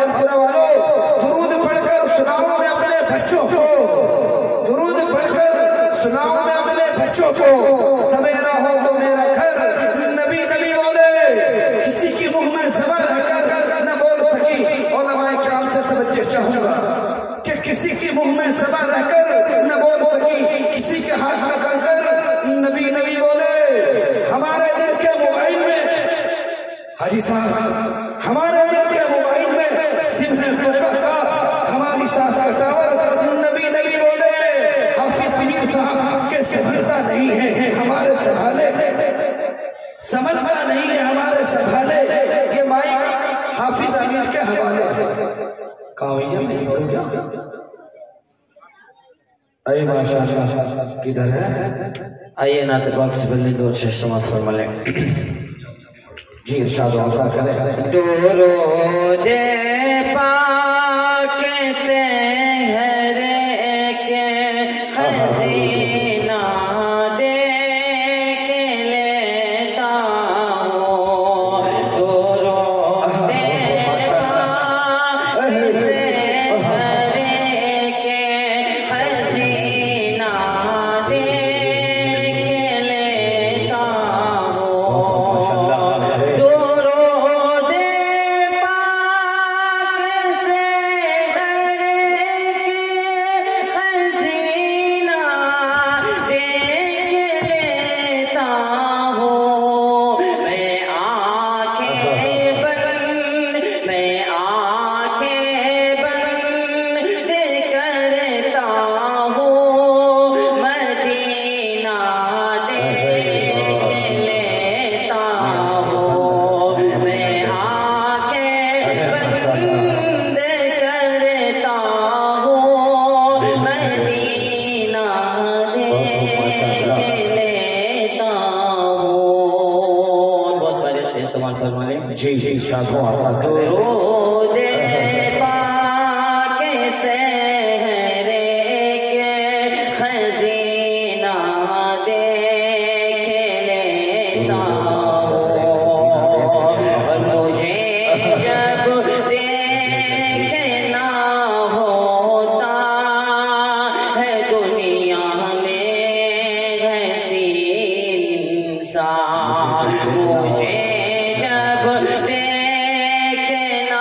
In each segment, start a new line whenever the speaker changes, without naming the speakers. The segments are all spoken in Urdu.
جمپورہ والوں درود پڑھ کر سناؤں میں اپنے بچوں کو، درود پڑھ کر سناؤں میں اپنے بچوں کو، سویرا ہو تو میرا گھر نبی نبی بولے، کسی کی منہ میں زبان رہ کر نہ بول سکی۔ علماء کرام سے توجہ چاہوں گا کہ کسی کی منہ میں زبان رہ کر نہ بول سکی، کسی کے ہاتھ میں کنکر نبی نبی بولے۔ ہمارے دل کے موبائل میں حاجی صاحب، ہمارے دل کے موبائل میں سمہ طیبہ کا، ہماری سانس کا ٹاور نبی نبی بولے۔ حافظ امیر صاحب کے سنبھلتا نہیں ہے ہمارے سنبھالے، سمجھتا نہیں ہے ہمارے سنبھالے، یہ مائک حافظ امیر کے حوالے۔ کاویہ نہیں پڑھو گیا؟ اے ماشاءاللہ کدھر ہے؟
آئیے نعت پاک سے پہلے دو شیخ سماعت فرما لیں۔
جی ارشاد و عطا کرے۔
درود پاک سے ہر ایک خزینہ دیکھ لیتا ہوں، درود پاک سے ہر ایک خزینہ دیکھ لیتا ہوں، درود پاک سے ہر ایک خزینہ دیکھ لیتا ہوں، میں آنکھیں بند کرتا ہوں، مدینہ دیکھ لیتا ہوں، میں آنکھیں بند کرتا ہوں، مدینہ دیکھ لیتا ہوں۔ بہت بڑے سے سوال فرما لیں۔
جی جی ارشاد و عطا کرے۔
درود پاک سے ہر ایک خزینہ دیکھ لیتا ہوں، اور مجھے جب دیکھنا ہوتا ہے دنیا میں ایسی انسان، مجھے جب دیکھنا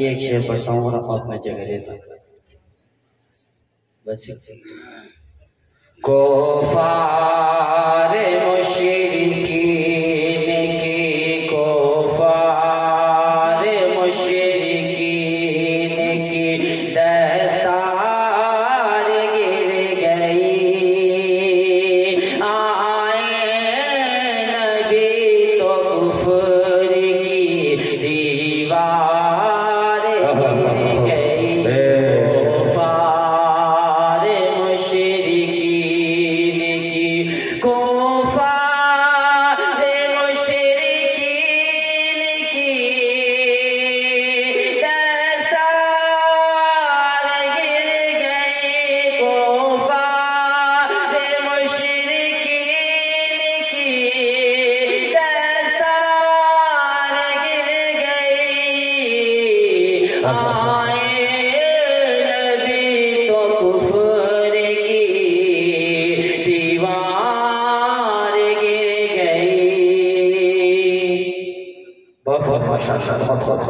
آئیے ایک شعر پڑھتا ہوں اور آپ میں جگہ لیتا ہوں بس
کفار مشرکین کی کفار مشرکین کی دستار گر گئی آئے نبی تو کفر کی دیوار گر گئی کفار مشرکین کی کفار مشرکین کی دستار گر گئی کفار مشرکین کی دستار گر گئی آئے نبی تو کفر کی دیوار گر گئی بہت بہت ماشاءاللہ بہت بہت